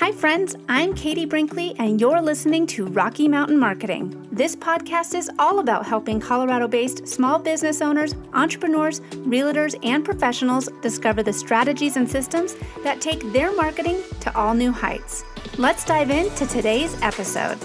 Hi friends, I'm Katie Brinkley and you're listening to Rocky Mountain Marketing. This podcast is all about helping Colorado-based small business owners, entrepreneurs, realtors, and professionals discover the strategies and systems that take their marketing to all new heights. Let's dive into today's episode.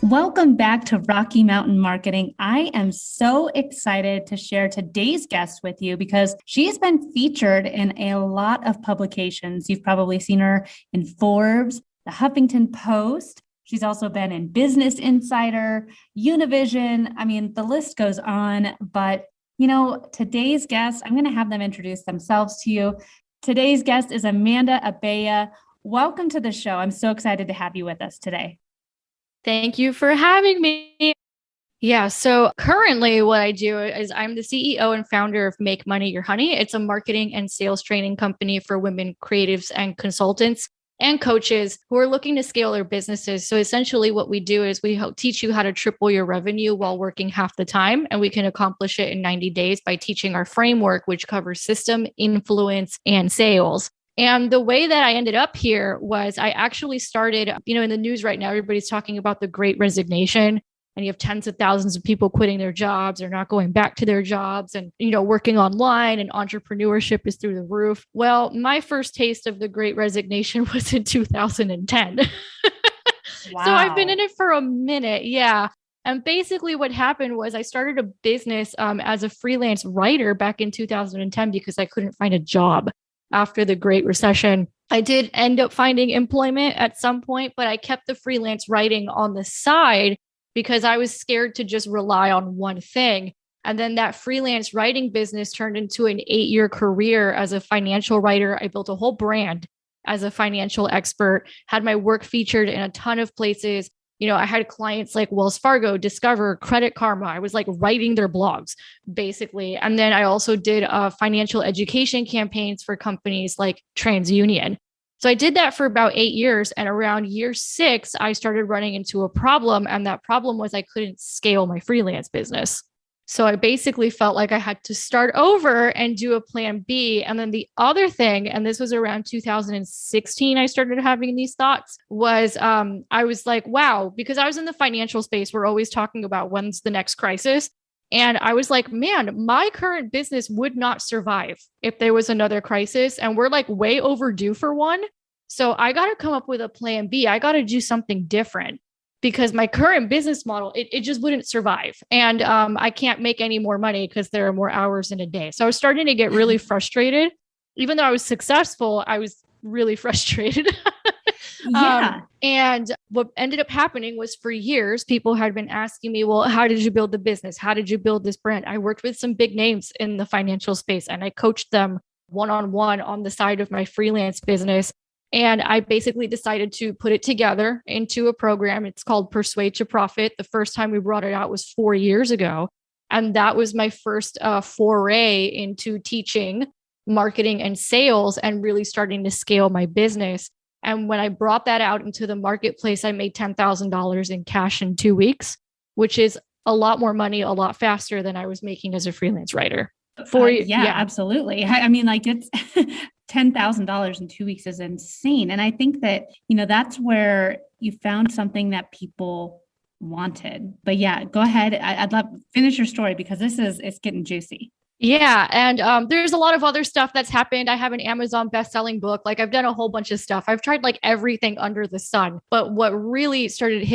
Welcome back to Rocky Mountain Marketing. I am so excited to share today's guest with you because she has been featured in a lot of publications. You've probably seen her in Forbes, the Huffington Post. She's also been in Business Insider, Univision. I mean, the list goes on. But, today's guest, I'm going to have them introduce themselves to you. Today's guest is Abella. Welcome to the show. I'm so excited to have you with us today. Thank you for having me. Yeah, so currently what I do is I'm the CEO and founder of Make Money Your Honey. It's a marketing and sales training company for women creatives and consultants and coaches who are looking to scale their businesses. So essentially what we do is we teach you how to triple your revenue while working half the time. And we can accomplish it in 90 days by teaching our framework, which covers system, influence, and sales. And the way that I ended up here was I actually started, in the news right now, everybody's talking about the Great Resignation, and you have tens of thousands of people quitting their jobs or not going back to their jobs and, working online, and entrepreneurship is through the roof. Well, my first taste of the Great Resignation was in 2010. Wow. So I've been in it for a minute. Yeah. And basically what happened was I started a business as a freelance writer back in 2010 because I couldn't find a job. After the Great Recession, I did end up finding employment at some point, but I kept the freelance writing on the side because I was scared to just rely on one thing. And then that freelance writing business turned into an 8-year career as a financial writer. I built a whole brand as a financial expert, had my work featured in a ton of places. I had clients like Wells Fargo, Discover, Credit Karma. I was like writing their blogs, basically. And then I also did financial education campaigns for companies like TransUnion. So I did that for about 8 years. And around year 6, I started running into a problem. And that problem was I couldn't scale my freelance business. So I basically felt like I had to start over and do a plan B. And then the other thing, and this was around 2016, I started having these thoughts was I was like, wow, because I was in the financial space, we're always talking about when's the next crisis. And I was like, man, my current business would not survive if there was another crisis. And we're like way overdue for one. So I got to come up with a plan B. I got to do something different. Because my current business model, it just wouldn't survive. And I can't make any more money because there are more hours in a day. So I was starting to get really frustrated. Even though I was successful, I was really frustrated. Yeah. And what ended up happening was for years, people had been asking me, well, how did you build the business? How did you build this brand? I worked with some big names in the financial space and I coached them one-on-one on the side of my freelance business. And I basically decided to put it together into a program. It's called Persuade to Profit. The first time we brought it out was 4 years ago. And that was my first foray into teaching marketing and sales and really starting to scale my business. And when I brought that out into the marketplace, I made $10,000 in cash in 2 weeks, which is a lot more money, a lot faster than I was making as a freelance writer. Yeah, absolutely. I mean, like it's $10,000 in 2 weeks is insane. And I think that, that's where you found something that people wanted. But yeah, go ahead. I'd love finish your story because it's getting juicy. Yeah. And there's a lot of other stuff that's happened. I have an Amazon best-selling book. Like I've done a whole bunch of stuff. I've tried like everything under the sun. But what really started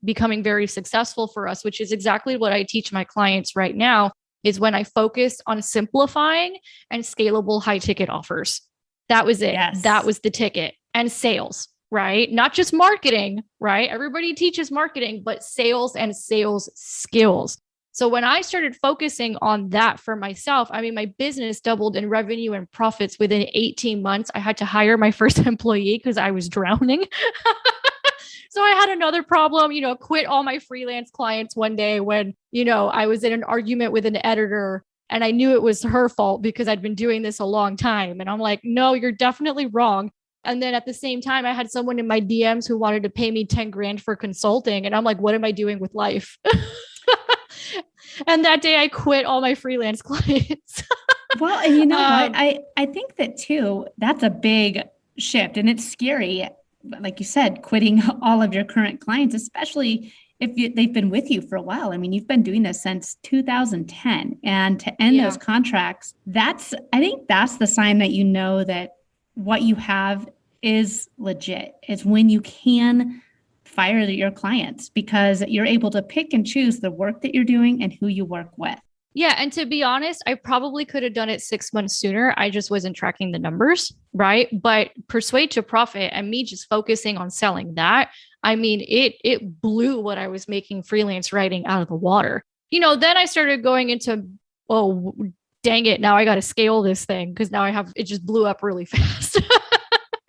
becoming very successful for us, which is exactly what I teach my clients right now, is when I focused on simplifying and scalable high ticket offers. That was it. Yes. That was the ticket. And sales, right? Not just marketing, right? Everybody teaches marketing, but sales and sales skills. So when I started focusing on that for myself, I mean, my business doubled in revenue and profits within 18 months. I had to hire my first employee because I was drowning. So I had another problem, quit all my freelance clients one day when, I was in an argument with an editor and I knew it was her fault because I'd been doing this a long time. And I'm like, no, you're definitely wrong. And then at the same time, I had someone in my DMs who wanted to pay me 10 grand for consulting. And I'm like, what am I doing with life? And that day I quit all my freelance clients. Well, and you know what? I think that too, that's a big shift and it's scary. Like you said, quitting all of your current clients, especially if they've been with you for a while. I mean, you've been doing this since 2010 and to end those contracts, I think that's the sign that you know that what you have is legit. It's when you can fire your clients because you're able to pick and choose the work that you're doing and who you work with. Yeah. And to be honest, I probably could have done it 6 months sooner. I just wasn't tracking the numbers. Right. But Persuade to Profit and me just focusing on selling that, I mean, it blew what I was making freelance writing out of the water. Then I started going into, oh, dang it. Now I got to scale this thing because now it just blew up really fast.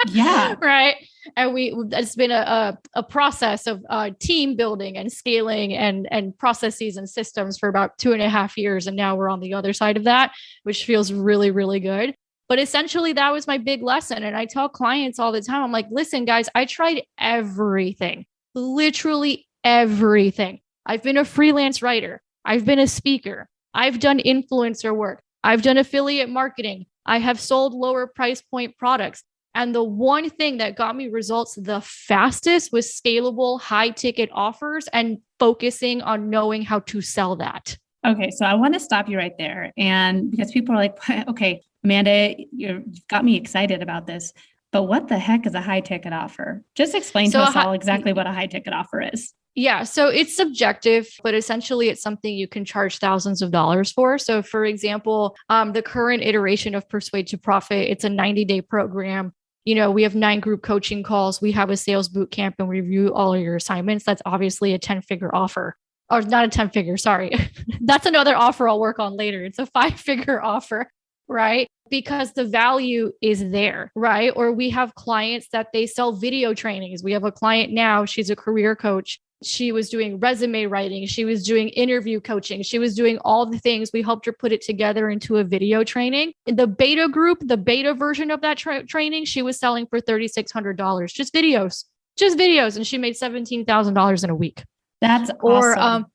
Yeah. Right. And it's been a process of team building and scaling and processes and systems for about 2.5 years. And now we're on the other side of that, which feels really, really good. But essentially that was my big lesson. And I tell clients all the time, I'm like, listen, guys, I tried everything, literally everything. I've been a freelance writer. I've been a speaker. I've done influencer work. I've done affiliate marketing. I have sold lower price point products. And the one thing that got me results the fastest was scalable, high ticket offers and focusing on knowing how to sell that. Okay. So I want to stop you right there. And because people are like, okay, Amanda, you've got me excited about this, but what the heck is a high ticket offer? Just explain to us all exactly what a high ticket offer is. Yeah. So it's subjective, but essentially it's something you can charge thousands of dollars for. So for example, the current iteration of Persuade to Profit, it's a 90-day program. We have 9 group coaching calls. We have a sales boot camp and we review all of your assignments. That's obviously a 10-figure offer, or not a 10-figure. Sorry. That's another offer I'll work on later. It's a 5-figure offer, right? Because the value is there, right? Or we have clients that they sell video trainings. We have a client now, she's a career coach. She was doing resume writing. She was doing interview coaching. She was doing all the things. We helped her put it together into a video training. In the beta group, the beta version of that training, she was selling for $3,600, just videos. And she made $17,000 in a week. That's awesome.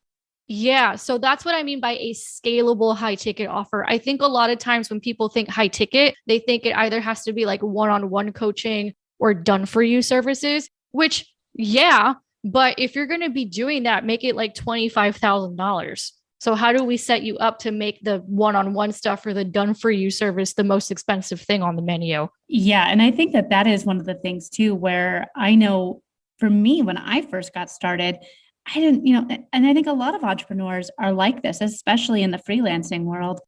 Yeah. So that's what I mean by a scalable high ticket offer. I think a lot of times when people think high ticket, they think it either has to be like one-on-one coaching or done for you services, which yeah. But if you're going to be doing that, make it like $25,000. So how do we set you up to make the one-on-one stuff or the done for you service the most expensive thing on the menu? Yeah. And I think that is one of the things too, where I know for me, when I first got started, I didn't, and I think a lot of entrepreneurs are like this, especially in the freelancing world.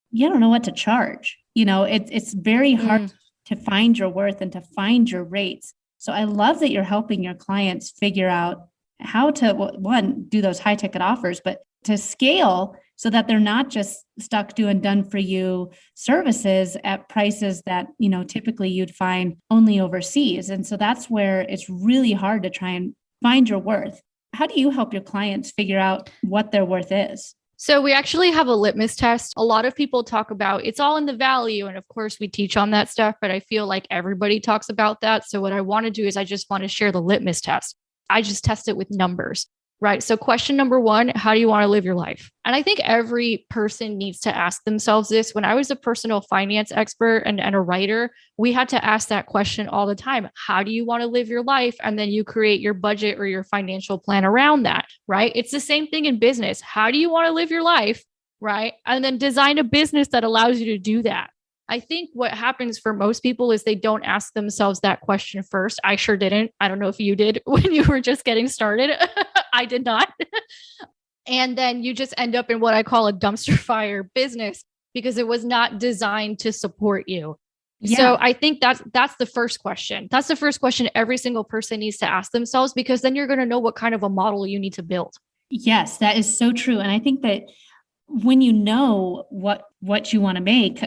You don't know what to charge. It's very hard to find your worth and to find your rates. So I love that you're helping your clients figure out how to, one, do those high ticket offers, but to scale so that they're not just stuck doing done for you services at prices that, typically you'd find only overseas. And so that's where it's really hard to try and find your worth. How do you help your clients figure out what their worth is? So we actually have a litmus test. A lot of people talk about it's all in the value. And of course we teach on that stuff, but I feel like everybody talks about that. So what I want to do is I just want to share the litmus test. I just test it with numbers, right? So question number 1, how do you want to live your life? And I think every person needs to ask themselves this. When I was a personal finance expert and a writer, we had to ask that question all the time. How do you want to live your life? And then you create your budget or your financial plan around that, right? It's the same thing in business. How do you want to live your life, right? And then design a business that allows you to do that. I think what happens for most people is they don't ask themselves that question first. I sure didn't. I don't know if you did when you were just getting started. I did not. And then you just end up in what I call a dumpster fire business because it was not designed to support you. Yeah. So I think that's the first question. That's the first question every single person needs to ask themselves, because then you're going to know what kind of a model you need to build. Yes, that is so true. And I think that when you know what you want to make,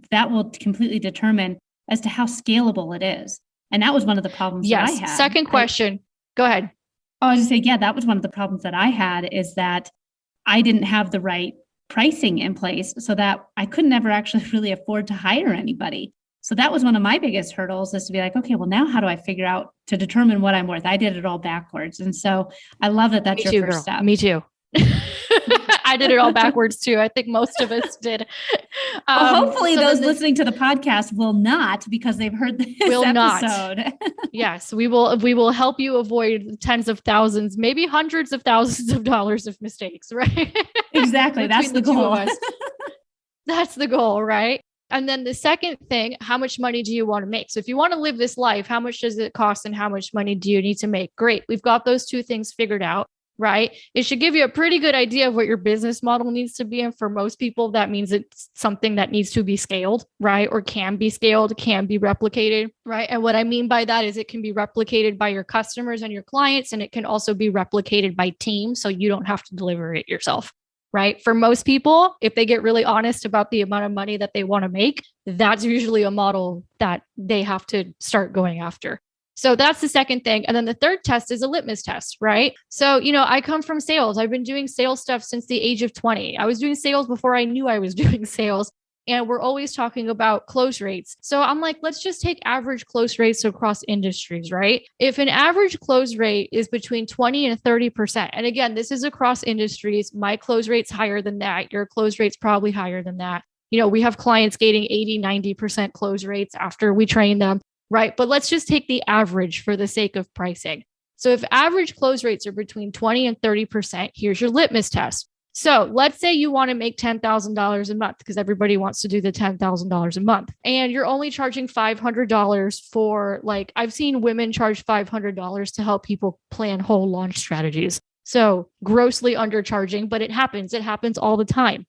that will completely determine as to how scalable it is. And that was one of the problems that I had. Second question. Go ahead. I was just saying, that was one of the problems that I had, is that I didn't have the right pricing in place so that I could never actually really afford to hire anybody. So that was one of my biggest hurdles, is to be like, okay, well, now how do I figure out to determine what I'm worth? I did it all backwards. And so I love that that's your first step. Me too. I did it all backwards too. I think most of us did. Well, hopefully those listening to the podcast will not, because they've heard this episode. Not. Yes, we will help you avoid tens of thousands, maybe hundreds of thousands of dollars of mistakes, right? Exactly. That's the goal. That's the goal, right? And then the second thing, how much money do you want to make? So if you want to live this life, how much does it cost and how much money do you need to make? Great. We've got those two things figured out, right? It should give you a pretty good idea of what your business model needs to be. And for most people, that means it's something that needs to be scaled, right? Or can be scaled, can be replicated, right? And what I mean by that is it can be replicated by your customers and your clients, and it can also be replicated by teams. So you don't have to deliver it yourself. Right? For most people, if they get really honest about the amount of money that they want to make, that's usually a model that they have to start going after. So that's the second thing. And then the third test is a litmus test, right? So, I come from sales. I've been doing sales stuff since the age of 20. I was doing sales before I knew I was doing sales. And we're always talking about close rates. So I'm like, let's just take average close rates across industries, right? If an average close rate is between 20 and 30%, and again, this is across industries, my close rate's higher than that. Your close rate's probably higher than that. We have clients getting 80, 90% close rates after we train them, right? But let's just take the average for the sake of pricing. So if average close rates are between 20 and 30%, here's your litmus test. So let's say you want to make $10,000 a month, because everybody wants to do the $10,000 a month, and you're only charging $500 for, like, I've seen women charge $500 to help people plan whole launch strategies. So grossly undercharging, but it happens. It happens all the time.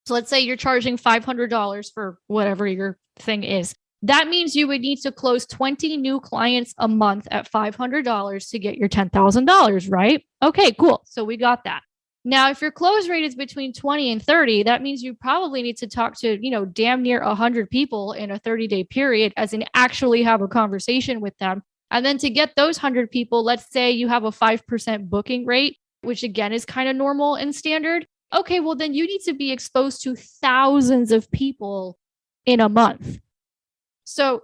So let's say you're charging $500 for whatever your thing is. That means you would need to close 20 new clients a month at $500 to get your $10,000, right? Okay, cool. So we got that. Now, if your close rate is between 20 and 30, that means you probably need to talk to, damn near 100 people in a 30-day period, as in actually have a conversation with them. And then to get those 100 people, let's say you have a 5% booking rate, which again is kind of normal and standard. Okay, well, then you need to be exposed to thousands of people in a month. So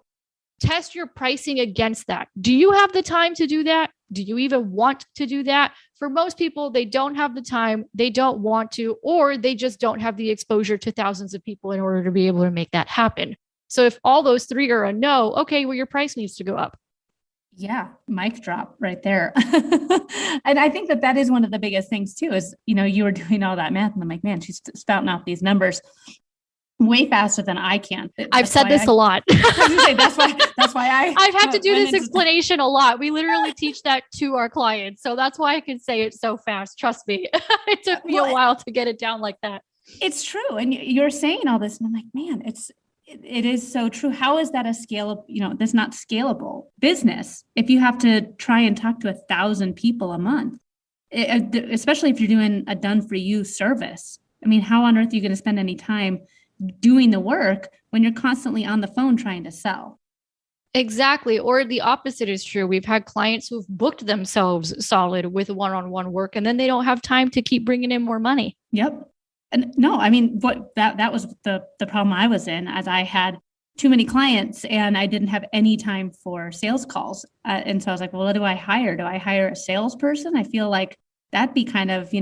test your pricing against that. Do you have the time to do that? Do you even want to do that? For most people, they don't have the time, they don't want to, or they just don't have the exposure to thousands of people in order to be able to make that happen. So if all those three are a no, okay, well, your price needs to go up. Yeah, mic drop right there. And I think that is one of the biggest things too, is, you were doing all that math and I'm like, man, she's spouting off these numbers way faster than I can. I've said this a lot. That's why I've had to do this explanation a lot. We literally teach that to our clients. So that's why I can say it so fast. Trust me. It took me a while to get it down like that. It's true. And you're saying all this and I'm like, man, it is so true. How is that a scalable, that's not scalable business if you have to try and talk to 1,000 people a month, especially if you're doing a done for you service. I mean, how on earth are you going to spend any time doing the work when you're constantly on the phone trying to sell? Exactly. Or the opposite is true. We've had clients who've booked themselves solid with one-on-one work, and then they don't have time to keep bringing in more money. Yep. And no, I mean, that was the problem I was in, as I had too many clients and I didn't have any time for sales calls. And so I was like, well, what do I hire? Do I hire a salesperson? I feel like that'd be kind of,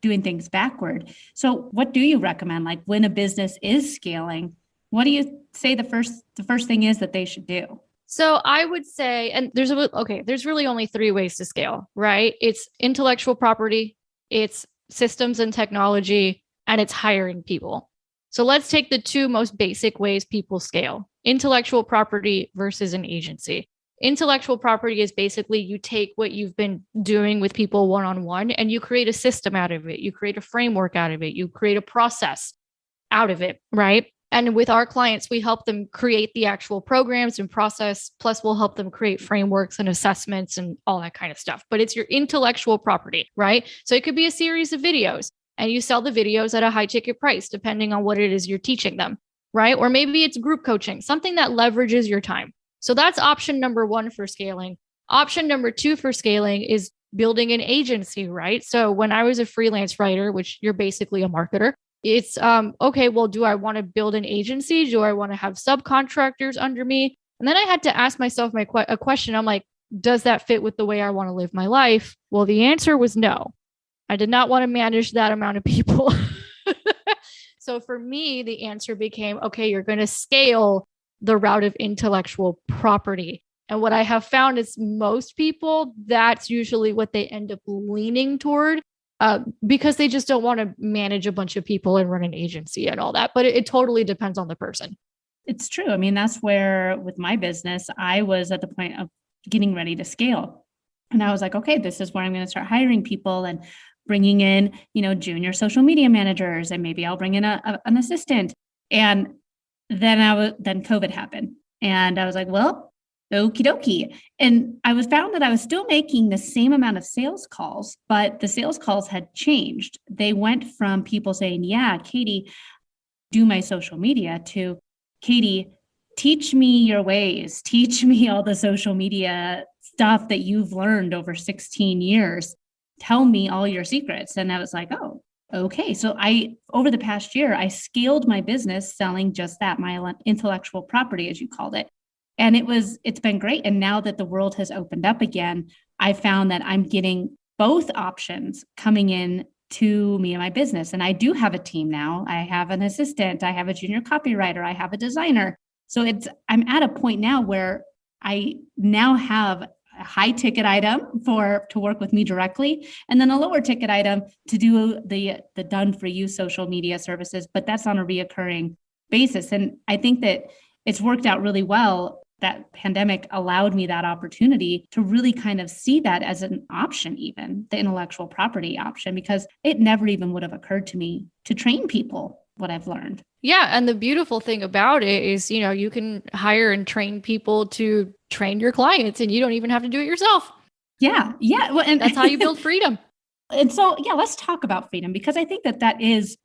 doing things backward. So what do you recommend? Like when a business is scaling, what do you say the first thing is that they should do? So I would say, and there's really only three ways to scale, right? It's intellectual property, it's systems and technology, and it's hiring people. So let's take the two most basic ways people scale: intellectual property versus an agency. Intellectual property is basically you take what you've been doing with people one-on-one and you create a system out of it. You create a framework out of it. You create a process out of it, right? And with our clients, we help them create the actual programs and process, plus we'll help them create frameworks and assessments and all that kind of stuff. But it's your intellectual property, right? So it could be a series of videos and you sell the videos at a high ticket price, depending on what it is you're teaching them, right? Or maybe it's group coaching, something that leverages your time. So that's option number one for scaling. Option number two for scaling is building an agency, right? So when I was a freelance writer, which you're basically a marketer, it's okay, well, do I want to build an agency? Do I want to have subcontractors under me? And then I had to ask myself a question. I'm like, does that fit with the way I want to live my life? Well, the answer was no. I did not want to manage that amount of people. So for me, the answer became, okay, you're going to scale the route of intellectual property. And what I have found is most people, that's usually what they end up leaning toward, because they just don't want to manage a bunch of people and run an agency and all that. But it totally depends on the person. It's true. I mean, that's where with my business, I was at the point of getting ready to scale. And I was like, okay, this is where I'm going to start hiring people and bringing in, junior social media managers, and maybe I'll bring in an assistant. And then COVID happened. And I was like, well, okie dokie. And I found that I was still making the same amount of sales calls, but the sales calls had changed. They went from people saying, yeah, Katie, do my social media, to Katie, teach me your ways, teach me all the social media stuff that you've learned over 16 years. Tell me all your secrets. And I was like, oh, okay. So over the past year, I scaled my business selling just that, my intellectual property, as you called it. And it's been great. And now that the world has opened up again, I found that I'm getting both options coming in to me and my business. And I do have a team now. I have an assistant, I have a junior copywriter, I have a designer. So I'm at a point now where I now have a high ticket item to work with me directly, and then a lower ticket item to do the done for you social media services, but that's on a reoccurring basis. And I think that it's worked out really well. That pandemic allowed me that opportunity to really kind of see that as an option, even the intellectual property option, because it never even would have occurred to me to train people what I've learned. Yeah. And the beautiful thing about it is, you can hire and train people to train your clients, and you don't even have to do it yourself. Yeah. Yeah. Well, and that's how you build freedom. And so, yeah, let's talk about freedom, because I think that is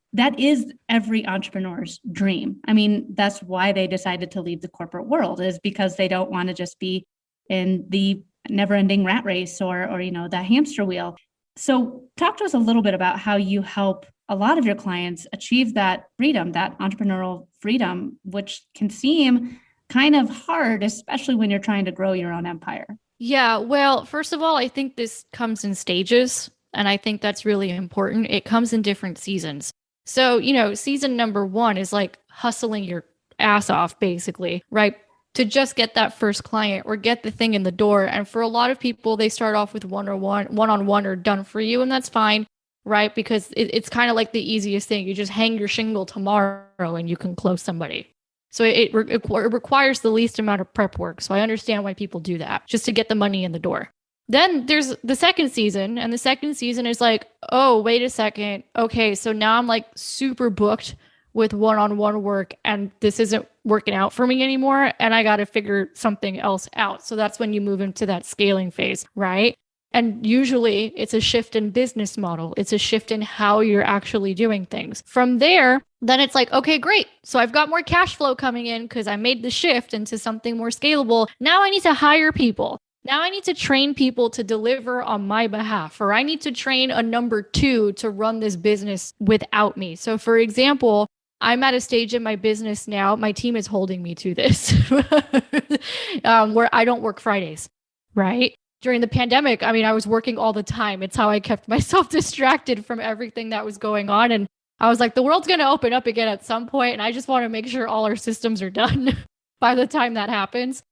every entrepreneur's dream. I mean, that's why they decided to leave the corporate world, is because they don't want to just be in the never-ending rat race or the hamster wheel. So talk to us a little bit about how you help a lot of your clients achieve that freedom, that entrepreneurial freedom, which can seem kind of hard, especially when you're trying to grow your own empire. Yeah, well, first of all, I think this comes in stages, and I think that's really important. It comes in different seasons. So, season number 1 is like hustling your ass off, basically, right? To just get that first client or get the thing in the door. And for a lot of people, they start off with one-on-one or done for you, and that's fine, right? Because it's kind of like the easiest thing. You just hang your shingle tomorrow and you can close somebody. So it requires the least amount of prep work. So I understand why people do that, just to get the money in the door. Then there's the second season, and the second season is like, oh, wait a second. Okay, so now I'm like super booked with one-on-one work, and this isn't working out for me anymore, and I got to figure something else out. So that's when you move into that scaling phase, right? And usually it's a shift in business model. It's a shift in how you're actually doing things. From there, then it's like, okay, great. So I've got more cash flow coming in because I made the shift into something more scalable. Now I need to hire people. Now I need to train people to deliver on my behalf, or I need to train a number 2 to run this business without me. So for example, I'm at a stage in my business now, my team is holding me to this, where I don't work Fridays, right? During the pandemic, I was working all the time. It's how I kept myself distracted from everything that was going on. And I was like, the world's going to open up again at some point, and I just want to make sure all our systems are done by the time that happens.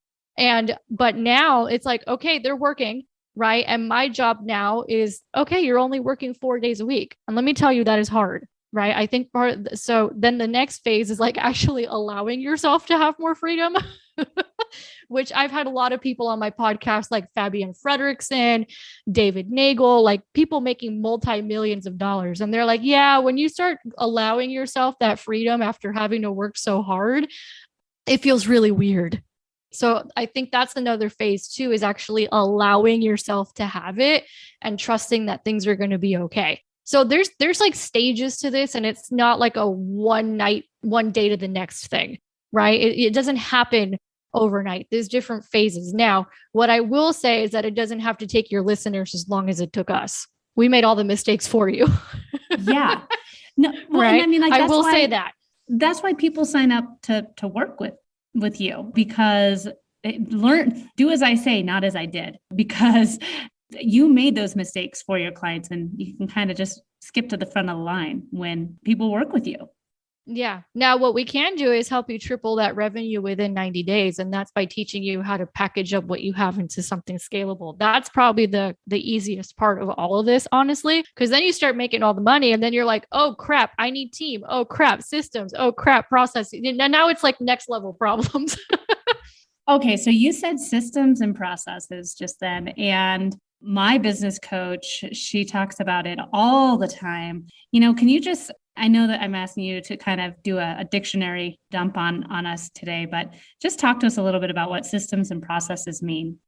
But now it's like, okay, they're working, right? And my job now is, okay, you're only working 4 days a week. And let me tell you, that is hard, right? I think so then the next phase is like actually allowing yourself to have more freedom, which I've had a lot of people on my podcast, like Fabian Fredrickson, David Nagel, like people making multi-millions of dollars. And they're like, yeah, when you start allowing yourself that freedom after having to work so hard, it feels really weird. So I think that's another phase too, is actually allowing yourself to have it and trusting that things are going to be okay. So there's like stages to this, and it's not like a one day to the next thing, right? It doesn't happen overnight. There's different phases. Now, what I will say is that it doesn't have to take your listeners as long as it took us. We made all the mistakes for you. Yeah. No, well, right. And I will say that. That's why people sign up to work with you, because do as I say, not as I did, because you made those mistakes for your clients, and you can kind of just skip to the front of the line when people work with you. Yeah. Now, what we can do is help you triple that revenue within 90 days. And that's by teaching you how to package up what you have into something scalable. That's probably the easiest part of all of this, honestly, because then you start making all the money and then you're like, oh crap, I need team. Oh crap, systems. Oh crap, processes. And now it's like next level problems. Okay. So you said systems and processes just then. And my business coach, she talks about it all the time. Can you just, I know that I'm asking you to kind of do a dictionary dump on us today, but just talk to us a little bit about what systems and processes mean.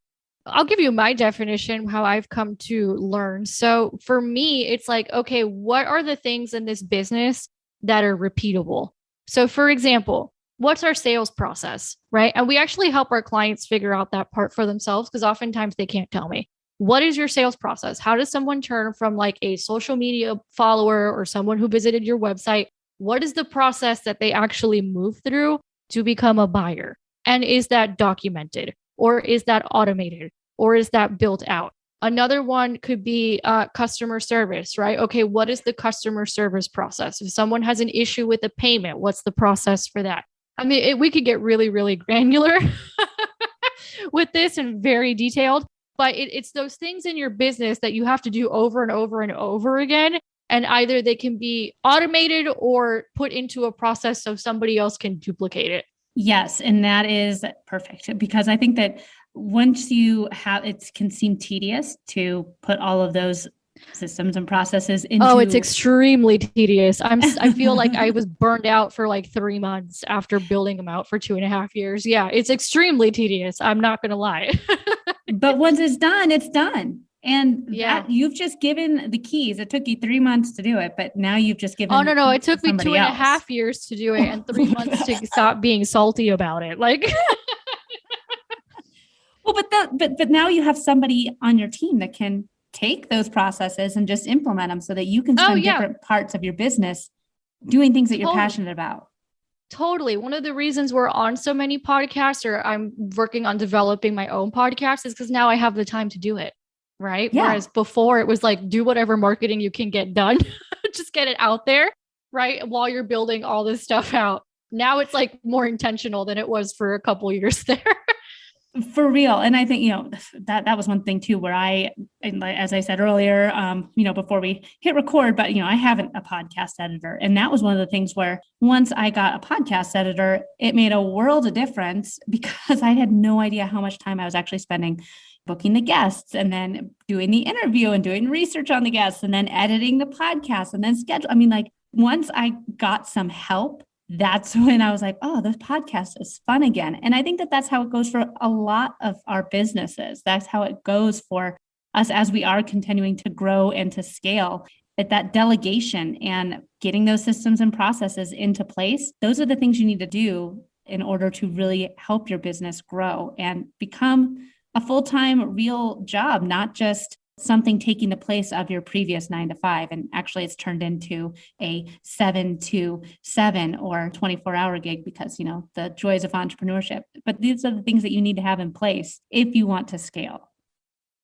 I'll give you my definition, how I've come to learn. So for me, it's like, okay, what are the things in this business that are repeatable? So for example, what's our sales process, right? And we actually help our clients figure out that part for themselves because oftentimes they can't tell me. What is your sales process? How does someone turn from like a social media follower or someone who visited your website? What is the process that they actually move through to become a buyer? And is that documented or is that automated or is that built out? Another one could be customer service, right? Okay, what is the customer service process? If someone has an issue with a payment, what's the process for that? I mean, we could get really, really granular with this and very detailed. But it's those things in your business that you have to do over and over and over again. And either they can be automated or put into a process so somebody else can duplicate it. Yes. And that is perfect because I think that once you have, it can seem tedious to put all of those systems and processes into. Oh, it's extremely tedious. I feel like I was burned out for like 3 months after building them out for 2.5 years. Yeah, it's extremely tedious. I'm not going to lie. But once it's done, it's done. And that you've just given the keys. It took you 3 months to do it, but now you've just given. Oh, no. It took me 2.5 years to do it and 3 months to stop being salty about it. Like, well, but now you have somebody on your team that can take those processes and just implement them so that you can spend different parts of your business doing things that you're passionate about. Totally. One of the reasons we're on so many podcasts or I'm working on developing my own podcast is because now I have the time to do it. Right. Yeah. Whereas before it was like, do whatever marketing you can get done, just get it out there. Right. While you're building all this stuff out. Now it's like more intentional than it was for a couple years there. For real. And I think, that was one thing too, where as I said earlier, before we hit record, but, I have a podcast editor. And that was one of the things where once I got a podcast editor, it made a world of difference because I had no idea how much time I was actually spending booking the guests and then doing the interview and doing research on the guests and then editing the podcast and then schedule. I mean, like once I got some help, that's when I was like, oh, this podcast is fun again. And I think that that's how it goes for a lot of our businesses. That's how it goes for us as we are continuing to grow and to scale. That delegation and getting those systems and processes into place, those are the things you need to do in order to really help your business grow and become a full-time real job, not just something taking the place of your previous 9 to 5. And actually it's turned into a 7 to 7 or 24-hour gig because, the joys of entrepreneurship. But these are the things that you need to have in place if you want to scale.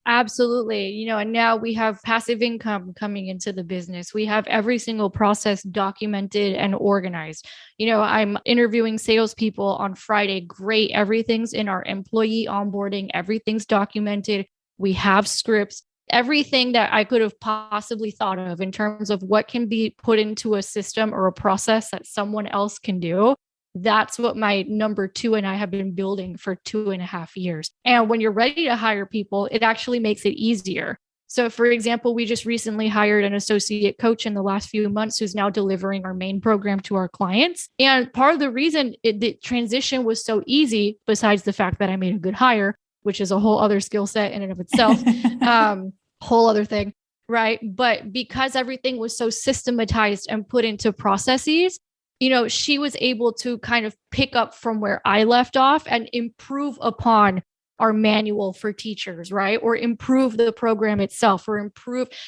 Absolutely. And now we have passive income coming into the business. We have every single process documented and organized. I'm interviewing salespeople on Friday. Great. Everything's in our employee onboarding. Everything's documented. We have scripts. Everything that I could have possibly thought of in terms of what can be put into a system or a process that someone else can do. That's what my number 2 and I have been building for 2.5 years. And when you're ready to hire people, it actually makes it easier. So for example, we just recently hired an associate coach in the last few months who's now delivering our main program to our clients. And part of the reason the transition was so easy, besides the fact that I made a good hire, which is a whole other skill set in and of itself, whole other thing, right? But because everything was so systematized and put into processes, she was able to kind of pick up from where I left off and improve upon our manual for teachers, right? Or improve the program itself or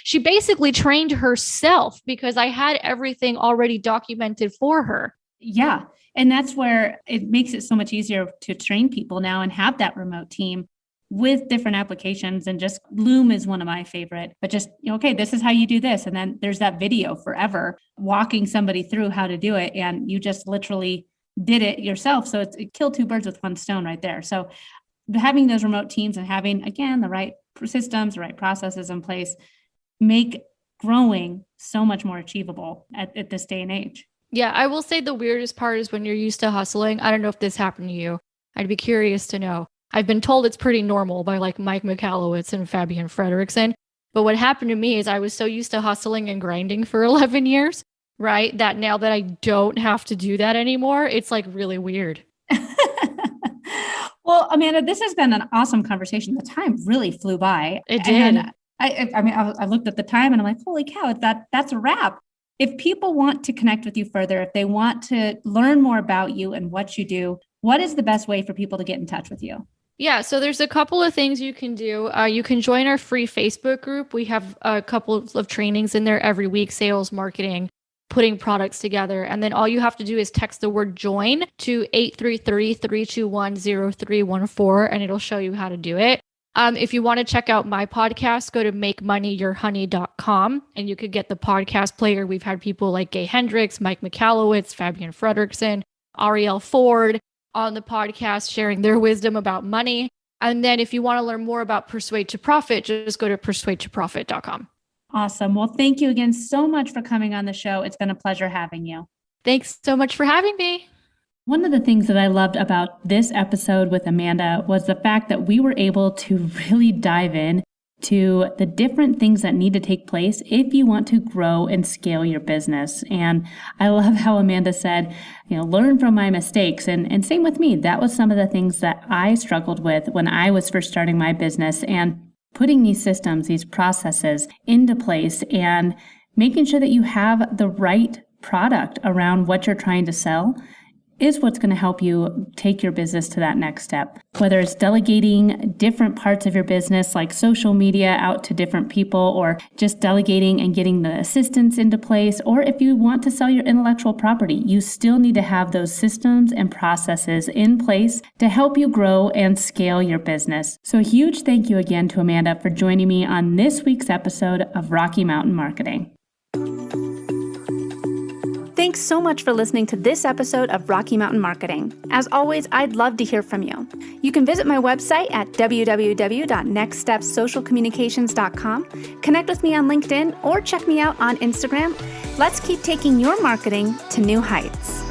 she basically trained herself because I had everything already documented for her. Yeah. And that's where it makes it so much easier to train people now and have that remote team with different applications, and just Loom is one of my favorite, but just, okay, this is how you do this. And then there's that video forever walking somebody through how to do it. And you just literally did it yourself. So it killed two birds with one stone right there. So having those remote teams and having, again, the right systems, the right processes in place make growing so much more achievable at this day and age. Yeah, I will say the weirdest part is when you're used to hustling. I don't know if this happened to you. I'd be curious to know. I've been told it's pretty normal by like Mike Michalowicz and Fabian Fredrickson. But what happened to me is I was so used to hustling and grinding for 11 years, right? That now that I don't have to do that anymore, it's like really weird. Well, Amanda, this has been an awesome conversation. The time really flew by. It did. And I looked at the time and I'm like, holy cow, that's a wrap. If people want to connect with you further, if they want to learn more about you and what you do, what is the best way for people to get in touch with you? Yeah, so there's a couple of things you can do. You can join our free Facebook group. We have a couple of trainings in there every week, sales, marketing, putting products together. And then all you have to do is text the word join to 833-321-0314, and it'll show you how to do it. If you want to check out my podcast, go to makemoneyyourhoney.com, and you could get the podcast player. We've had people like Gay Hendricks, Mike Michalowicz, Fabian Fredrickson, Ariel Ford on the podcast sharing their wisdom about money. And then if you want to learn more about Persuade to Profit, just go to persuadetoprofit.com. Awesome. Well, thank you again so much for coming on the show. It's been a pleasure having you. Thanks so much for having me. One of the things that I loved about this episode with Amanda was the fact that we were able to really dive in to the different things that need to take place if you want to grow and scale your business. And I love how Amanda said, learn from my mistakes. And same with me. That was some of the things that I struggled with when I was first starting my business, and putting these systems, these processes into place and making sure that you have the right product around what you're trying to sell is what's going to help you take your business to that next step. Whether it's delegating different parts of your business like social media out to different people, or just delegating and getting the assistants into place, or if you want to sell your intellectual property, you still need to have those systems and processes in place to help you grow and scale your business. So a huge thank you again to Amanda for joining me on this week's episode of Rocky Mountain Marketing. Thanks so much for listening to this episode of Rocky Mountain Marketing. As always, I'd love to hear from you. You can visit my website at www.nextstepsocialcommunications.com, connect with me on LinkedIn, or check me out on Instagram. Let's keep taking your marketing to new heights.